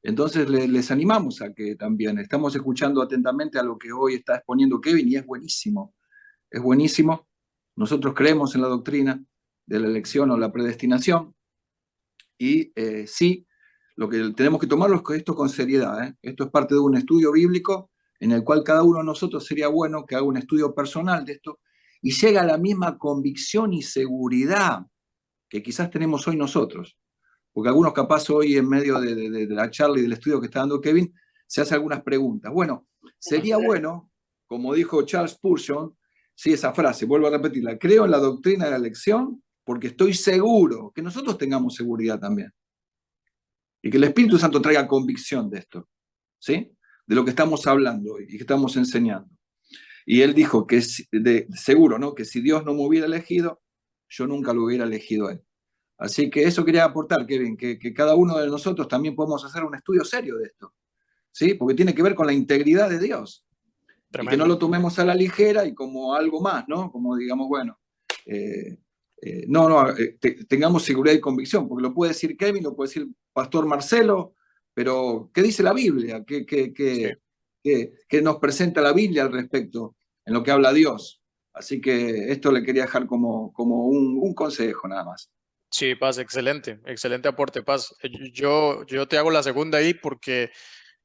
Entonces les animamos a que también estamos escuchando atentamente a lo que hoy está exponiendo Kevin y es buenísimo, es buenísimo. Nosotros creemos en la doctrina, de la elección o la predestinación. Y sí, lo que tenemos que tomarlo es esto con seriedad, ¿eh? Esto es parte de un estudio bíblico en el cual cada uno de nosotros sería bueno que haga un estudio personal de esto y llegue a la misma convicción y seguridad que quizás tenemos hoy nosotros. Porque algunos capaz hoy en medio de la charla y del estudio que está dando Kevin, se hace algunas preguntas. Bueno, sería bueno, como dijo Charles Spurgeon, sí, esa frase, vuelvo a repetirla, creo en la doctrina de la elección porque estoy seguro, que nosotros tengamos seguridad también. Y que el Espíritu Santo traiga convicción de esto, ¿sí? De lo que estamos hablando y que estamos enseñando. Y él dijo que seguro, ¿no? Que si Dios no me hubiera elegido, yo nunca lo hubiera elegido a él. Así que eso quería aportar, Kevin, que cada uno de nosotros también podemos hacer un estudio serio de esto, ¿sí? Porque tiene que ver con la integridad de Dios y que no Tremendo. lo tomemos a la ligera y como algo más, ¿no? Como digamos, bueno, eh, tengamos seguridad y convicción, porque lo puede decir Kevin, lo puede decir Pastor Marcelo, pero ¿qué dice la Biblia? Sí. ¿Qué nos presenta la Biblia al respecto en lo que habla Dios? Así que esto le quería dejar como un consejo nada más. Sí, Paz, excelente, excelente aporte, Paz. Yo te hago la segunda ahí porque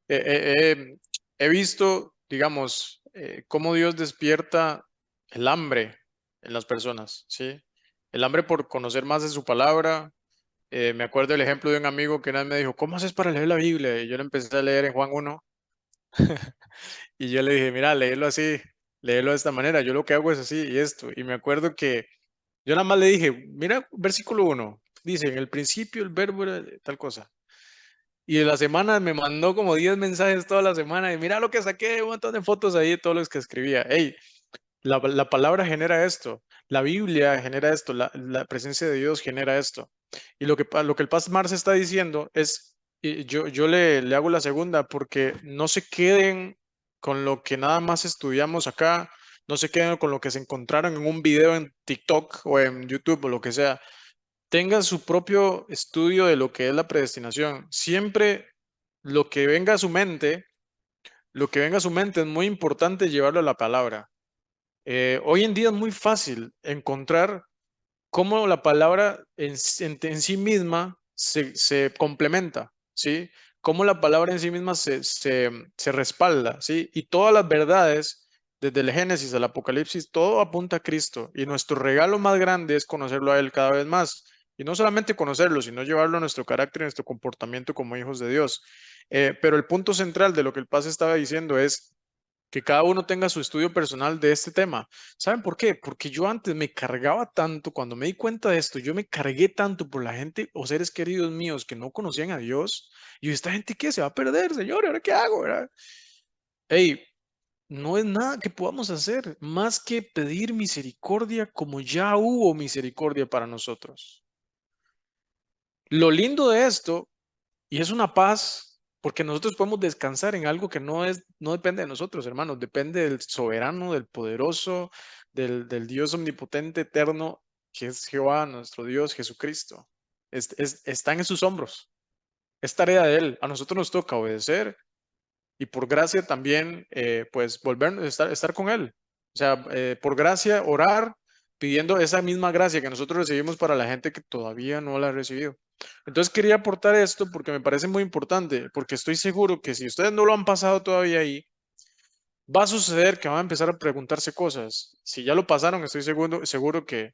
he visto, digamos, cómo Dios despierta el hambre en las personas, ¿sí? El hambre por conocer más de su palabra. Me acuerdo el ejemplo de un amigo que una vez me dijo, ¿cómo haces para leer la Biblia? Y yo le empecé a leer en Juan 1 y yo le dije, mira, léelo así, léelo de esta manera, yo lo que hago es así y esto. Y me acuerdo que yo nada más le dije, mira, versículo 1 dice, en el principio el verbo era tal cosa. Y en la semana me mandó como 10 mensajes toda la semana y mira lo que saqué, un montón de fotos ahí de todos los que escribía. Hey, la palabra genera esto, la Biblia genera esto, la presencia de Dios genera esto. Y lo que el Pastor Marx está diciendo es, y yo le hago la segunda, porque no se queden con lo que nada más estudiamos acá, no se queden con lo que se encontraron en un video en TikTok o en YouTube o lo que sea. Tengan su propio estudio de lo que es la predestinación. Siempre lo que venga a su mente, lo que venga a su mente es muy importante llevarlo a la palabra. Hoy en día es muy fácil encontrar cómo la palabra en sí misma se complementa, ¿sí? Cómo la palabra en sí misma se respalda, ¿sí? Y todas las verdades, desde el Génesis al Apocalipsis, todo apunta a Cristo. Y nuestro regalo más grande es conocerlo a Él cada vez más. Y no solamente conocerlo, sino llevarlo a nuestro carácter y nuestro comportamiento como hijos de Dios. Pero el punto central de lo que el Paz estaba diciendo es que cada uno tenga su estudio personal de este tema. ¿Saben por qué? Porque yo antes me cargaba tanto, cuando me di cuenta de esto, yo me cargué tanto por la gente o seres queridos míos que no conocían a Dios. Y yo, ¿esta gente qué? Se va a perder, señor, ¿y ahora qué hago? ¿Verdad? Hey, no es nada que podamos hacer más que pedir misericordia como ya hubo misericordia para nosotros. Lo lindo de esto, y es una paz, porque nosotros podemos descansar en algo que no depende de nosotros, hermanos, depende del soberano, del poderoso, del Dios omnipotente, eterno, que es Jehová, nuestro Dios, Jesucristo. Están en sus hombros. Es tarea de Él. A nosotros nos toca obedecer y por gracia también, pues, volver a estar con Él. O sea, por gracia, orar, pidiendo esa misma gracia que nosotros recibimos para la gente que todavía no la ha recibido. Entonces quería aportar esto porque me parece muy importante, porque estoy seguro que si ustedes no lo han pasado todavía ahí, va a suceder que van a empezar a preguntarse cosas. Si ya lo pasaron, estoy seguro que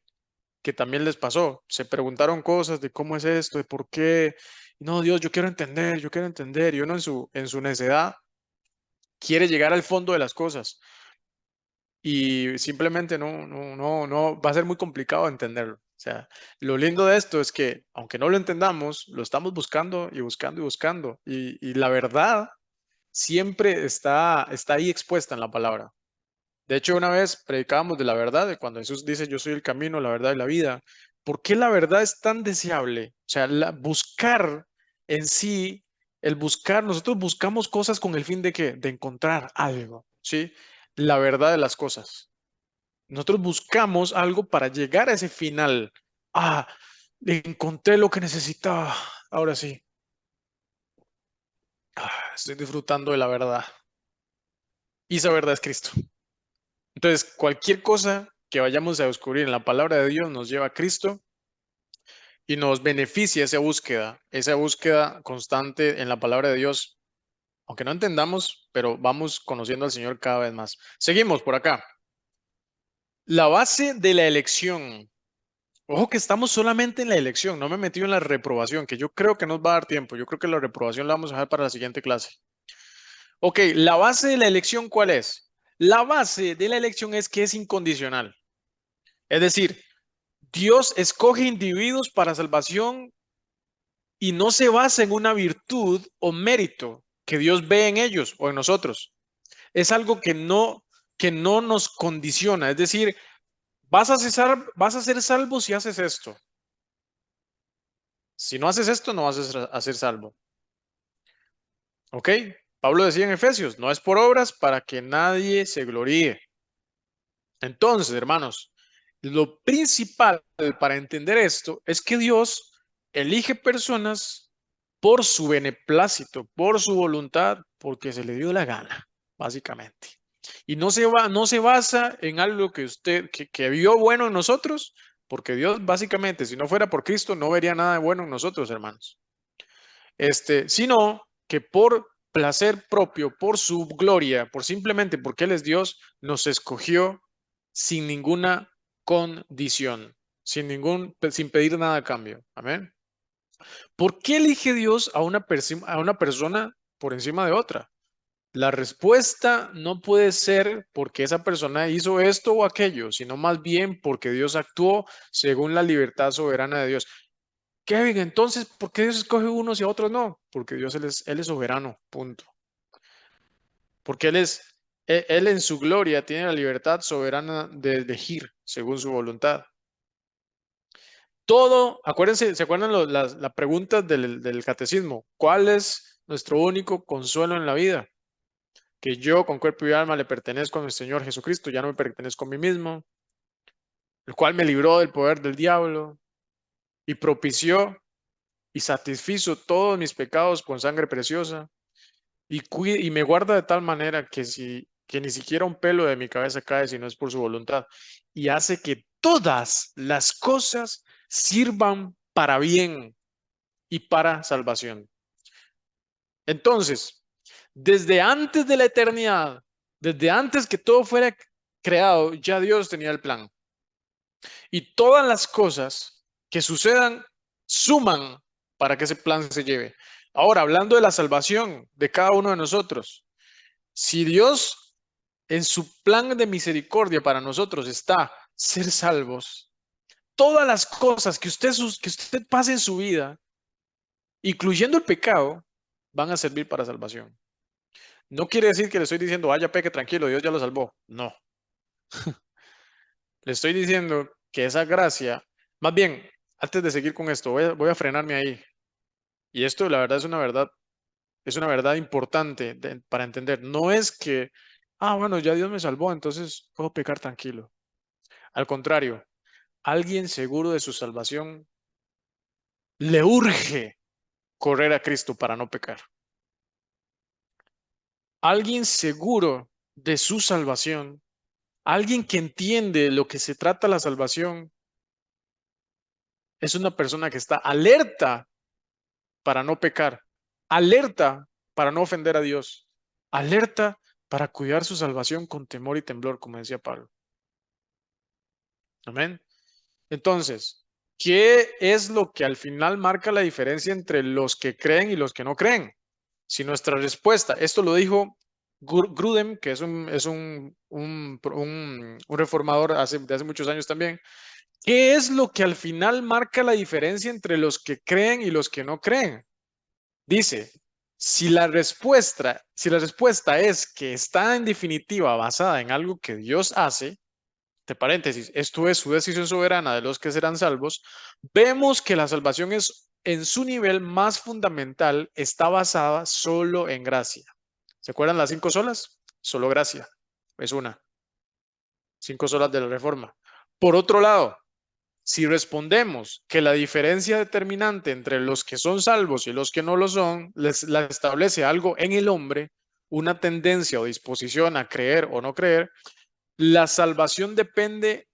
también les pasó. Se preguntaron cosas de cómo es esto, de por qué. No, Dios, yo quiero entender, yo quiero entender. Y uno en su necedad quiere llegar al fondo de las cosas y simplemente no, va a ser muy complicado entenderlo. O sea, lo lindo de esto es que, aunque no lo entendamos, lo estamos buscando y buscando y buscando. Y la verdad siempre está ahí expuesta en la palabra. De hecho, una vez predicábamos de la verdad, de cuando Jesús dice, yo soy el camino, la verdad y la vida. ¿Por qué la verdad es tan deseable? O sea, buscar en sí, el buscar, nosotros buscamos cosas con el fin de qué? De encontrar algo, ¿sí? La verdad de las cosas. Nosotros buscamos algo para llegar a ese final. Ah, encontré lo que necesitaba. Ahora sí. Estoy disfrutando de la verdad. Y esa verdad es Cristo. Entonces, cualquier cosa que vayamos a descubrir en la palabra de Dios nos lleva a Cristo y nos beneficia esa búsqueda constante en la palabra de Dios, aunque no entendamos, pero vamos conociendo al Señor cada vez más. Seguimos por acá. La base de la elección. Ojo que estamos solamente en la elección, no me he metido en la reprobación, que yo creo que nos va a dar tiempo. Yo creo que la reprobación la vamos a dejar para la siguiente clase. Ok, la base de la elección, ¿cuál es? La base de la elección es que es incondicional. Es decir, Dios escoge individuos para salvación y no se basa en una virtud o mérito que Dios ve en ellos o en nosotros. Es algo que no nos condiciona. Es decir, vas a ser salvo si haces esto. Si no haces esto, no vas a ser salvo. ¿Ok? Pablo decía en Efesios, no es por obras para que nadie se gloríe. Entonces, hermanos, lo principal para entender esto es que Dios elige personas por su beneplácito, por su voluntad, porque se le dio la gana, básicamente. Y no se basa en algo que que vio bueno en nosotros, porque Dios básicamente, si no fuera por Cristo, no vería nada de bueno en nosotros, hermanos. Sino que por placer propio, por su gloria, por simplemente porque Él es Dios, nos escogió sin ninguna condición, sin pedir nada a cambio. Amén. ¿Por qué elige Dios a a una persona por encima de otra? La respuesta no puede ser porque esa persona hizo esto o aquello, sino más bien porque Dios actuó según la libertad soberana de Dios. Kevin, entonces, ¿por qué Dios escoge unos y a otros no? Porque Dios él es soberano, punto. Porque Él en su gloria tiene la libertad soberana de elegir según su voluntad. Todo, acuérdense, ¿se acuerdan las preguntas del catecismo? ¿Cuál es nuestro único consuelo en la vida? Que yo con cuerpo y alma le pertenezco a mi Señor Jesucristo, ya no me pertenezco a mí mismo, el cual me libró del poder del diablo y propició y satisfizo todos mis pecados con sangre preciosa y me guarda de tal manera que ni siquiera un pelo de mi cabeza cae si no es por su voluntad y hace que todas las cosas sirvan para bien y para salvación. Entonces, desde antes de la eternidad, desde antes que todo fuera creado, ya Dios tenía el plan. Y todas las cosas que sucedan suman para que ese plan se lleve. Ahora, hablando de la salvación de cada uno de nosotros, si Dios en su plan de misericordia para nosotros está ser salvos, todas las cosas que usted pase en su vida, incluyendo el pecado, van a servir para salvación. No quiere decir que le estoy diciendo, vaya, peque tranquilo, Dios ya lo salvó. No. Le estoy diciendo que esa gracia, más bien, antes de seguir con esto, voy a frenarme ahí. Y esto, la verdad, es una verdad importante para entender. No es que, bueno, ya Dios me salvó, entonces puedo pecar tranquilo. Al contrario, alguien seguro de su salvación le urge correr a Cristo para no pecar. Alguien seguro de su salvación, alguien que entiende lo que se trata la salvación, es una persona que está alerta para no pecar, alerta para no ofender a Dios, alerta para cuidar su salvación con temor y temblor, como decía Pablo. Amén. Entonces, ¿qué es lo que al final marca la diferencia entre los que creen y los que no creen? Si nuestra respuesta, esto lo dijo Grudem, que es un reformador de hace muchos años también, ¿qué es lo que al final marca la diferencia entre los que creen y los que no creen? Dice, si la respuesta es que está en definitiva basada en algo que Dios hace, entre paréntesis, esto es su decisión soberana de los que serán salvos, vemos que la salvación es en su nivel más fundamental, está basada solo en gracia. ¿Se acuerdan las 5 solas? Solo gracia, es una. 5 solas de la Reforma. Por otro lado, si respondemos que la diferencia determinante entre los que son salvos y los que no lo son, la establece algo en el hombre, una tendencia o disposición a creer o no creer, la salvación depende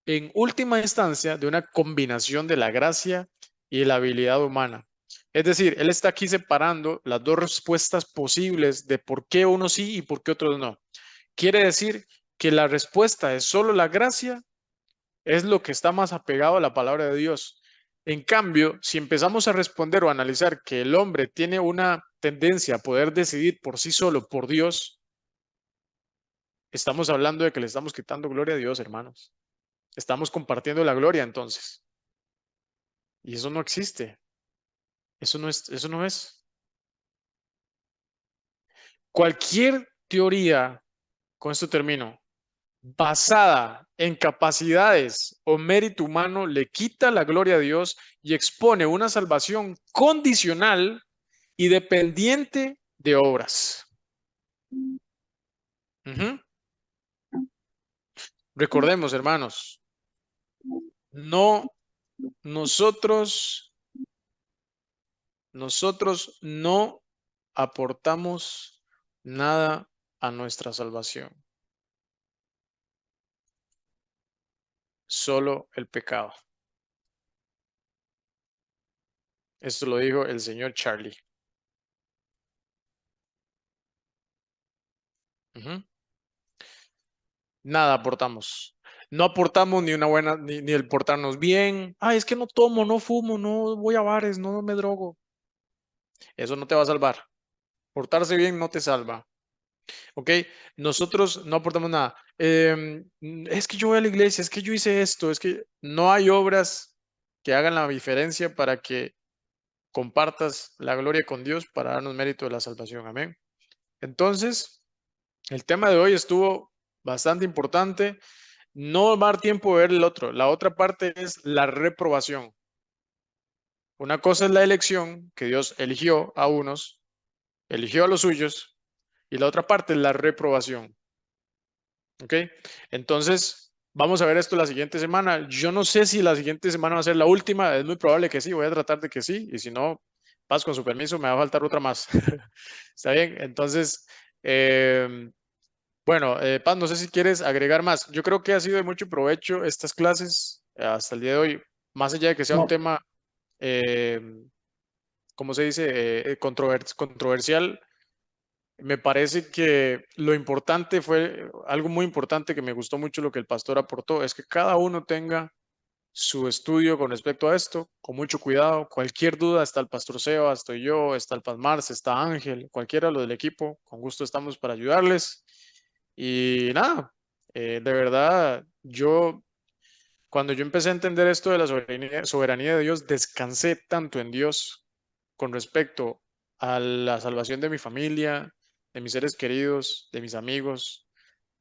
en última instancia de una combinación de la gracia y la habilidad humana. Es decir, él está aquí separando las dos respuestas posibles de por qué uno sí y por qué otros no. Quiere decir que la respuesta es solo la gracia, es lo que está más apegado a la palabra de Dios. En cambio, si empezamos a responder o a analizar que el hombre tiene una tendencia a poder decidir por sí solo, por Dios, estamos hablando de que le estamos quitando gloria a Dios, hermanos. Estamos compartiendo la gloria entonces. Y eso no existe. Eso no es, eso no es. Cualquier teoría, con esto termino, basada en capacidades o mérito humano le quita la gloria a Dios y expone una salvación condicional y dependiente de obras. Ujú. Recordemos, hermanos, no, nosotros, nosotros no aportamos nada a nuestra salvación, solo el pecado. Esto lo dijo el señor Charlie. Ujú. Nada aportamos. No aportamos ni una buena, ni el portarnos bien. Ay, es que no tomo, no fumo, no voy a bares, no me drogo. Eso no te va a salvar. Portarse bien no te salva. ¿Ok? Nosotros no aportamos nada. Es que yo voy a la iglesia, es que yo hice esto, es que no hay obras que hagan la diferencia para que compartas la gloria con Dios para darnos mérito de la salvación. Amén. Entonces, el tema de hoy estuvo bastante importante. No va a dar tiempo de ver el otro. La otra parte es la reprobación. Una cosa es la elección, que Dios eligió a unos, eligió a los suyos, y la otra parte es la reprobación. ¿Ok? Entonces, vamos a ver esto la siguiente semana. Yo no sé si la siguiente semana va a ser la última, es muy probable que sí, voy a tratar de que sí, y si no, Paz, con su permiso, me va a faltar otra más. ¿Está bien? Entonces, bueno, Paz, no sé si quieres agregar más. Yo creo que ha sido de mucho provecho estas clases hasta el día de hoy, más allá de que sea un No, tema, eh, ¿cómo se dice? Controversial. Me parece que lo importante fue algo muy importante que me gustó mucho lo que el pastor aportó, es que cada uno tenga su estudio con respecto a esto, con mucho cuidado. Cualquier duda, está el pastor Seba, estoy yo, está el Marce, está Ángel, cualquiera de los del equipo, con gusto estamos para ayudarles. Y nada, de verdad, yo cuando yo empecé a entender esto de la soberanía de Dios, descansé tanto en Dios con respecto a la salvación de mi familia, de mis seres queridos, de mis amigos.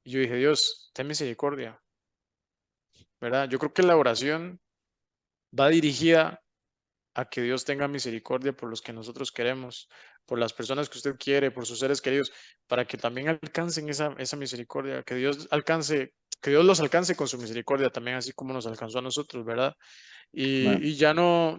Y yo dije, Dios, ten misericordia, ¿verdad? Yo creo que la oración va dirigida a que Dios tenga misericordia por los que nosotros queremos, por las personas que usted quiere, por sus seres queridos, para que también alcancen esa misericordia, que Dios los alcance con su misericordia también, así como nos alcanzó a nosotros, ¿verdad? Y ya no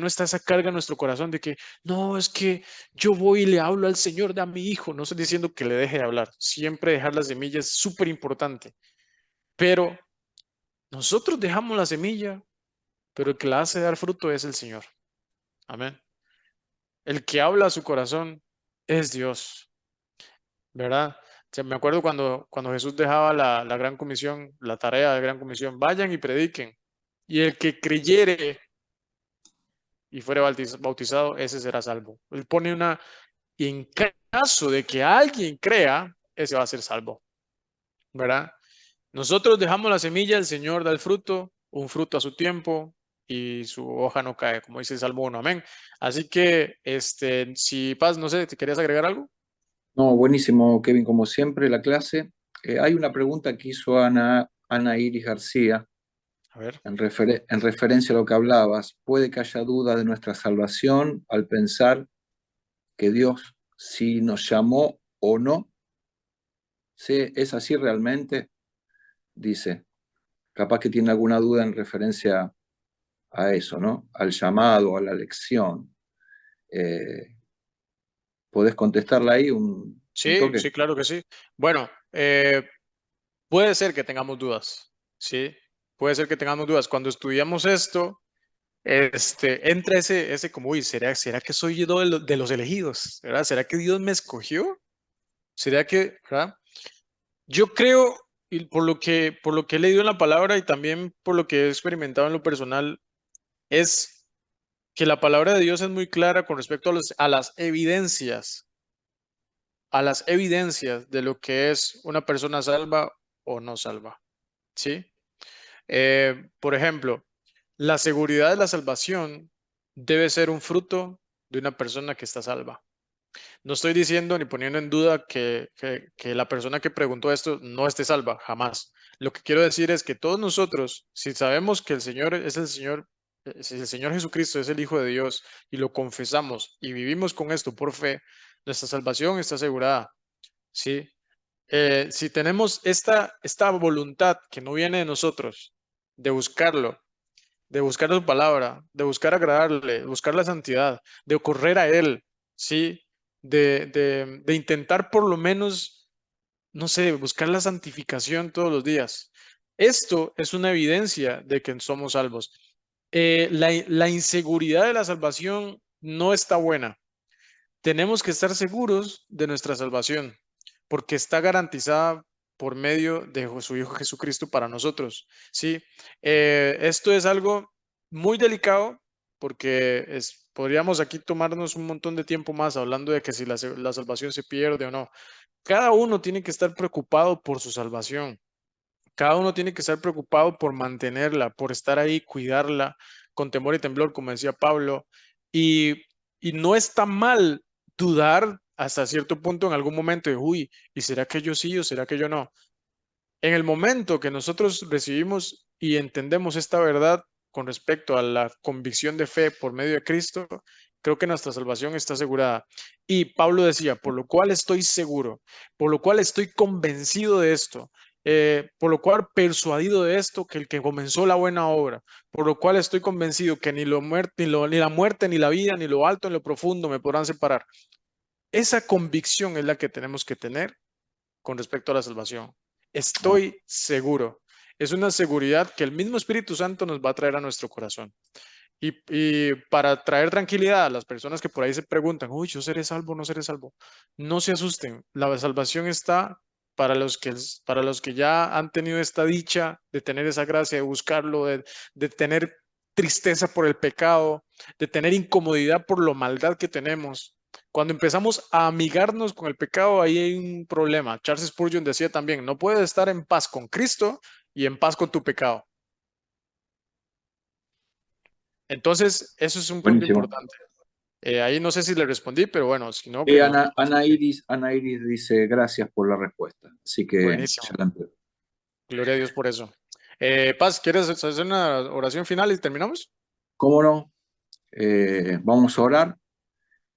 está esa carga en nuestro corazón de que, no, es que yo voy y le hablo al Señor de a mi hijo. No estoy diciendo que le deje de hablar. Siempre dejar la semilla es súper importante. Pero nosotros dejamos la semilla, pero el que la hace dar fruto es el Señor. Amén. El que habla a su corazón es Dios, ¿verdad? O sea, me acuerdo cuando Jesús dejaba la gran comisión, la tarea de gran comisión, vayan y prediquen. Y el que creyere y fuere bautizado, ese será salvo. Él pone y en caso de que alguien crea, ese va a ser salvo, ¿verdad? Nosotros dejamos la semilla, el Señor da el fruto, un fruto a su tiempo y su hoja no cae, como dice el Salmo 1, amén. Así que, si Paz, no sé, ¿te querías agregar algo? no, buenísimo, Kevin, como siempre, la clase. Hay una pregunta que hizo Ana Iris García A ver. en referencia a lo que hablabas. ¿Puede que haya duda de nuestra salvación al pensar que Dios si nos llamó o no? ¿Sí? ¿Es así realmente? Dice, capaz que tiene alguna duda en referencia a eso, ¿no? Al llamado, a la elección. Eh, ¿Podés contestarla ahí un Sí, toque? sí, claro que sí. Bueno, puede ser que tengamos dudas, ¿sí? Puede ser que tengamos dudas. Cuando estudiamos esto, entra ese como, uy, ¿será que soy yo de los elegidos? ¿Verdad? ¿Será que Dios me escogió? ¿Será que, verdad? Yo creo, y por lo que he leído en la palabra y también por lo que he experimentado en lo personal, es que la palabra de Dios es muy clara con respecto a las evidencias de lo que es una persona salva o no salva, ¿sí? Por ejemplo, la seguridad de la salvación debe ser un fruto de una persona que está salva. No estoy diciendo ni poniendo en duda que la persona que preguntó esto no esté salva, jamás. Lo que quiero decir es que todos nosotros, si sabemos que el Señor es el Señor, si el Señor Jesucristo es el Hijo de Dios y lo confesamos y vivimos con esto por fe, nuestra salvación está asegurada, ¿sí? Si tenemos esta voluntad que no viene de nosotros, de buscarlo, de buscar su palabra, de buscar agradarle, de buscar la santidad, de correr a Él, ¿sí? De intentar por lo menos, no sé, buscar la santificación todos los días. Esto es una evidencia de que somos salvos. La inseguridad de la salvación no está buena. Tenemos que estar seguros de nuestra salvación, porque está garantizada por medio de su Hijo Jesucristo para nosotros. ¿Sí? Esto es algo muy delicado porque podríamos aquí tomarnos un montón de tiempo más hablando de que si la salvación se pierde o no. Cada uno tiene que estar preocupado por su salvación. Cada uno tiene que estar preocupado por mantenerla, por estar ahí, cuidarla con temor y temblor, como decía Pablo. Y, y no está mal dudar hasta cierto punto en algún momento de, uy, ¿y será que yo sí o será que yo no? En el momento que nosotros recibimos y entendemos esta verdad con respecto a la convicción de fe por medio de Cristo, creo que nuestra salvación está asegurada. Y Pablo decía, por lo cual estoy seguro, por lo cual estoy convencido de esto, por lo cual persuadido de esto, que el que comenzó la buena obra, por lo cual estoy convencido que ni la muerte, ni la vida, ni lo alto, ni lo profundo me podrán separar. Esa convicción es la que tenemos que tener con respecto a la salvación. Estoy seguro. Es una seguridad que el mismo Espíritu Santo nos va a traer a nuestro corazón. Y para traer tranquilidad a las personas que por ahí se preguntan, uy, yo seré salvo, no seré salvo, no se asusten. La salvación está para los que ya han tenido esta dicha de tener esa gracia, de buscarlo, de tener tristeza por el pecado, de tener incomodidad por la maldad que tenemos. Cuando empezamos a amigarnos con el pecado, ahí hay un problema. Charles Spurgeon decía también, no puedes estar en paz con Cristo y en paz con tu pecado. Entonces, eso es un punto Buenísimo. importante. Ahí no sé si le respondí, pero bueno, si no, que no. Ana Iris dice gracias por la respuesta. Así que ya Buenísimo. la entendí. Gloria a Dios por eso. Paz, ¿quieres hacer una oración final y terminamos? ¿Cómo no? Vamos a orar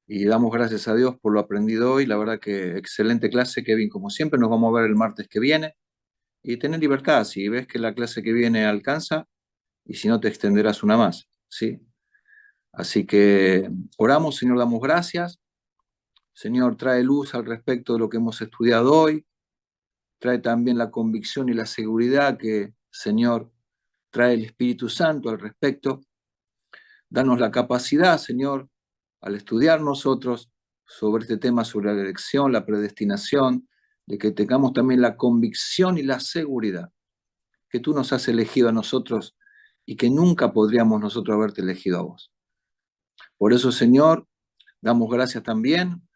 y damos gracias a Dios por lo aprendido hoy. La verdad que excelente clase, Kevin, como siempre. Nos vamos a ver el martes que viene. Y tener libertad, si ves que la clase que viene alcanza, y si no te extenderás una más, ¿sí? Así que oramos, Señor, damos gracias. Señor, trae luz al respecto de lo que hemos estudiado hoy. Trae también la convicción y la seguridad que, Señor, trae el Espíritu Santo al respecto. Danos la capacidad, Señor, al estudiar nosotros sobre este tema, sobre la elección, la predestinación, de que tengamos también la convicción y la seguridad que tú nos has elegido a nosotros y que nunca podríamos nosotros haberte elegido a vos. Por eso, Señor, damos gracias también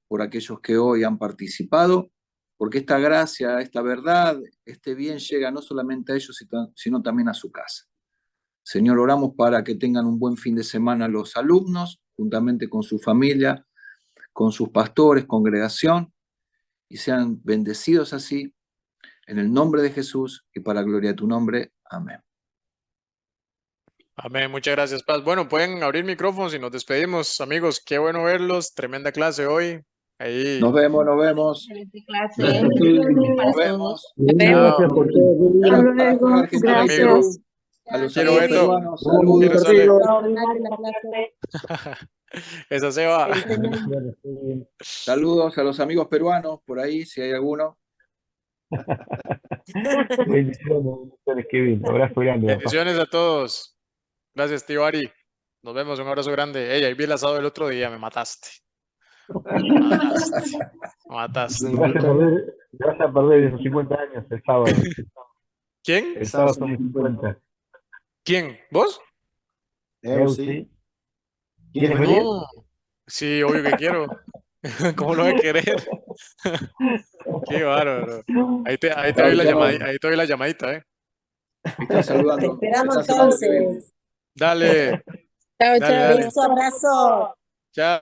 por aquellos que hoy han participado, porque esta gracia, esta verdad, este bien llega no solamente a ellos, sino también a su casa. Señor, oramos para que tengan un buen fin de semana los alumnos, juntamente con su familia, con sus pastores, congregación, y sean bendecidos así, en el nombre de Jesús y para gloria de tu nombre. Amén. Amén, muchas gracias, Paz. Bueno, pueden abrir micrófonos y nos despedimos, amigos. Qué bueno verlos. Tremenda clase hoy. Ahí. Nos vemos, nos vemos. Excelente clase. Gracias, Nos Para vemos. todos. Nos vemos. gracias por todo. Para, Hasta para toda luego, Argentina y gracias. Perú, a los Quiero amigos Beto. peruanos, Muy muy Quiero saludos. Sale. divertido. Extraordinaria la clase. Esa se va. Excelente. Saludos a los amigos peruanos, por ahí, si hay alguno. Bendiciones, Kevin. Abrazo grande, papá. Bendiciones a todos. Gracias, tío Ari. Nos vemos, un abrazo grande. Ey, ahí vi el asado del otro día, me mataste. Me mataste. Me mataste. Te vas a perder esos 50 años el sábado. ¿Quién? El sábado son mis 50. ¿Quién? ¿Vos? Sí. ¿Quieres venir? No. Sí, obvio que quiero. ¿Cómo lo voy a querer? Qué bárbaro. Ahí te doy la llamadita, ahí te doy la llamadita, ¿eh? Me están saludando. Te esperamos Me están saludando que venga. entonces. Dale, Chao, dale, chao. dale. Beso, abrazo. Chao.